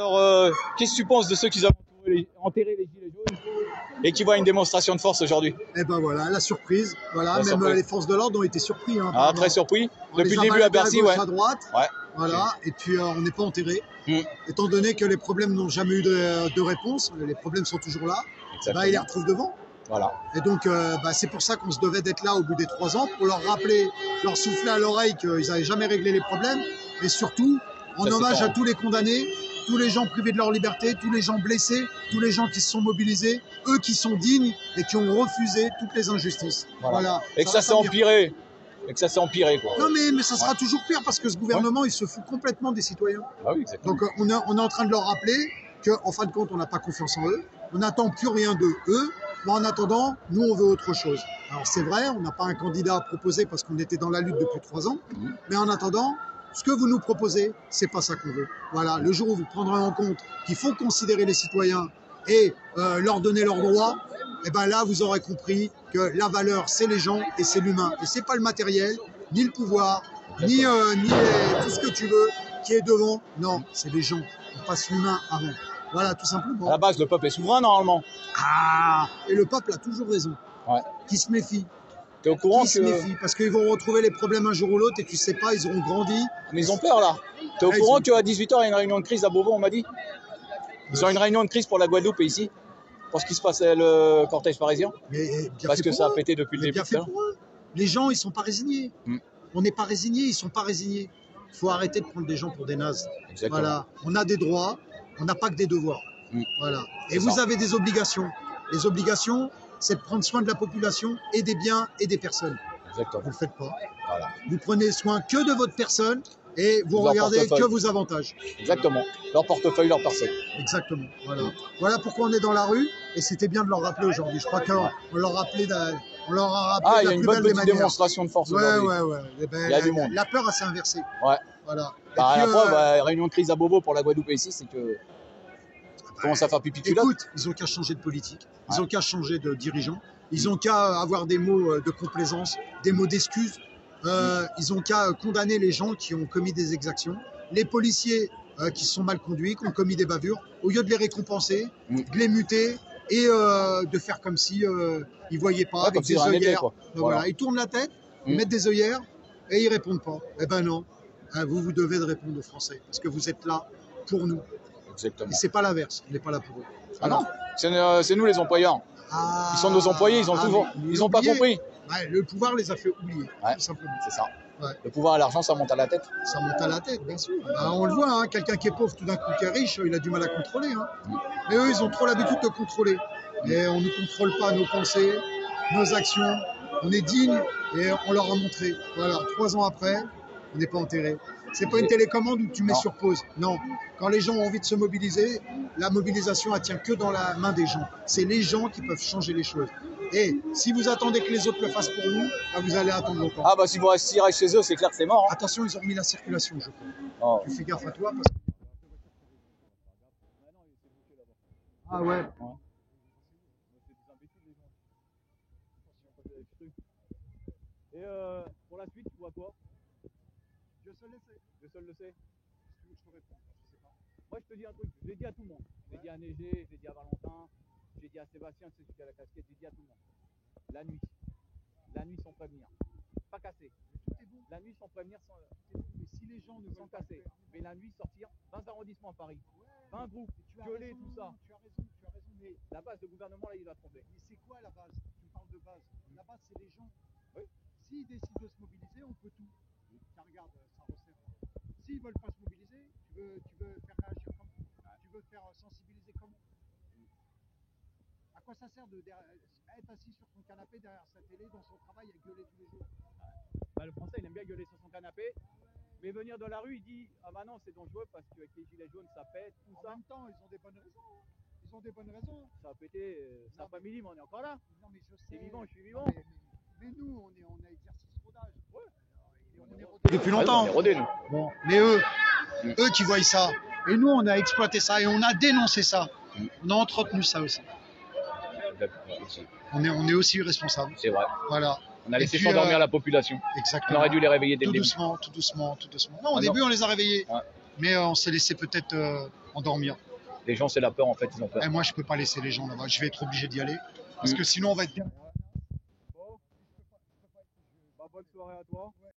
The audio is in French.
Alors, qu'est-ce que tu penses de ceux qui ont enterré les gilets jaunes et qui voient une démonstration de force aujourd'hui? Eh ben voilà, la surprise. Voilà, La même surprise. les forces de l'ordre ont été surpris. Hein, Ah, très surpris. Depuis le les a début à baladés Bercy, gauche, ouais. à droite. Ouais. Voilà, et puis on n'est pas enterré. Mm. Étant donné que les problèmes n'ont jamais eu de réponse, les problèmes sont toujours là, bah, ils les retrouvent devant. Voilà. Et donc, c'est pour ça qu'on se devait d'être là au bout des 3 ans, pour leur rappeler, leur souffler à l'oreille qu'ils n'avaient jamais réglé les problèmes, et surtout, en hommage à tous les condamnés, tous les gens privés de leur liberté, tous les gens blessés, tous les gens qui se sont mobilisés, eux qui sont dignes et qui ont refusé toutes les injustices. Voilà. Et que ça s'est empiré. Et que ça s'est empiré, quoi. Non, mais ça sera toujours pire parce que ce gouvernement, il se fout complètement des citoyens. Ah oui, exactement. Donc, on est en train de leur rappeler qu'en fin de compte, on n'a pas confiance en eux. On n'attend plus rien d'eux. Mais en attendant, nous, on veut autre chose. Alors, c'est vrai, on n'a pas un candidat à proposer parce qu'on était dans la lutte depuis 3 ans. Mais en attendant, ce que vous nous proposez, c'est pas ça qu'on veut. Voilà, le jour où vous prendrez en compte qu'il faut considérer les citoyens et leur donner leurs droits, et ben là, vous aurez compris que la valeur, c'est les gens et c'est l'humain. Et c'est pas le matériel, ni le pouvoir, ni tout ce que tu veux qui est devant. Non, c'est les gens. On passe l'humain avant. Voilà, tout simplement. À la base, le peuple est souverain, normalement. Ah, et le peuple a toujours raison. Ouais. Qui se méfie. T'es au courant Qui se méfie, parce qu'ils vont retrouver les problèmes un jour ou l'autre et tu sais pas, ils auront grandi. Mais ils ont peur, là. T'es au courant qu'à 18h, il y a une réunion de crise à Beauvau, on m'a dit? Ils ont une réunion de crise pour la Guadeloupe et ici, pour ce qui se passe le cortège parisien. Mais parce que ça a pété depuis le début. Les gens, ils sont pas résignés. On n'est pas résignés, ils sont pas résignés. Il faut arrêter de prendre des gens pour des nazes. Exactement. Voilà. On a des droits, on n'a pas que des devoirs. Voilà. Et vous avez des obligations. Les obligations, c'est de prendre soin de la population et des biens et des personnes. Exactement. Vous ne le faites pas. Voilà. Vous prenez soin que de votre personne et vous regardez que vos avantages. Exactement. Leur portefeuille, leur personne. Exactement. Voilà. Voilà pourquoi on est dans la rue et c'était bien de leur rappeler aujourd'hui. Je crois qu'on leur a rappelé il y a une bonne petite démonstration de force aujourd'hui. Ouais. Il y a du monde. La peur s'est inversée. Ouais. Voilà. La preuve, réunion de crise à Beauvau pour la Guadeloupe et ici, c'est que commence à faire pipi culotte. Écoute, ils ont qu'à changer de politique, ils ont qu'à changer de dirigeant, ils ont qu'à avoir des mots de complaisance, des mots d'excuse, ils ont qu'à condamner les gens qui ont commis des exactions, les policiers qui se sont mal conduits, qui ont commis des bavures, au lieu de les récompenser, de les muter et de faire comme si ils voyaient pas, avec des œillères. Voilà. Ils tournent la tête, ils mettent des œillères et ils répondent pas. Eh ben non, vous devez de répondre aux Français parce que vous êtes là pour nous. Exactement. Et c'est pas l'inverse, on n'est pas là pour eux. Ah non, c'est nous les employeurs. Ils sont nos employés, ils ont toujours, ils ont pas compris. Ouais, le pouvoir les a fait oublier, tout simplement. C'est ça. Ouais. Le pouvoir et l'argent, ça monte à la tête. Ça monte à la tête, bien sûr. On le voit, hein, quelqu'un qui est pauvre, tout d'un coup qui est riche, il a du mal à contrôler. Hein. Mais eux, ils ont trop l'habitude de contrôler. Et on ne contrôle pas nos pensées, nos actions. On est digne et on leur a montré. Voilà, 3 ans après, on n'est pas enterré. C'est pas une télécommande où tu mets sur pause. Non. Quand les gens ont envie de se mobiliser, la mobilisation, elle tient que dans la main des gens. C'est les gens qui peuvent changer les choses. Et si vous attendez que les autres le fassent pour vous, vous allez attendre longtemps. Ah bah si vous restez chez eux, c'est clair que c'est mort. Hein. Attention, ils ont remis la circulation, je crois. Oh. Tu fais gaffe à toi parce que... Ah ouais. Et pour la suite, tu vois quoi? Dieu seul le sait. Dieu seul le sait. Je te réponds, je sais pas. Moi, je te dis un truc. Je l'ai dit à tout le monde. Je l'ai dit à Négé, je l'ai dit à Valentin, j'ai dit à Sébastien, c'est celui qui a la casquette, j'ai dit à tout le monde. La nuit sans prévenir. Pas casser. Tout est bon. La nuit sans prévenir, Mais si les gens ne sans casser. Mais la nuit sortir, 20 arrondissements à Paris. 20 groupes, gueuler, tout ça. Tu as raison. Mais la base de gouvernement, là, il va tromper. Mais c'est quoi la base? Tu me parles de base. La base, c'est les gens. Oui. S'ils décident de se mobiliser, on peut tout. Tiens, regarde, ça resserre. S'ils ne veulent pas se mobiliser, tu veux faire réagir comment? Tu veux faire sensibiliser comment? À quoi ça sert d'être assis sur son canapé derrière sa télé, dans son travail, et gueuler tous les jours? Bah, le Français, il aime bien gueuler sur son canapé. Mais venir de la rue, il dit ah bah non, c'est dangereux parce qu'avec les gilets jaunes, ça pète, tout ça. En même temps, ils ont des bonnes raisons. Ils ont des bonnes raisons. Ça a pété cet après-midi, mais on est encore là. Non, mais je sais. T'es vivant, je suis vivant. Mais nous, on a exercice rodage. Ouais. On est rodés depuis longtemps. On est rodés, nous. Bon, mais eux qui voient ça. Et nous, on a exploité ça et on a dénoncé ça. On a entretenu ça aussi. On est aussi responsables. C'est vrai. Voilà. On a laissé s'endormir la population. Exactement. On aurait dû les réveiller dès le début. Tout doucement. Non, au début, on les a réveillés. Ouais. mais on s'est laissé peut-être endormir. Les gens, c'est la peur en fait, ils ont peur. Et moi, je peux pas laisser les gens là-bas. Je vais être obligé d'y aller parce que sinon, on va être. Bon, bonne soirée à toi.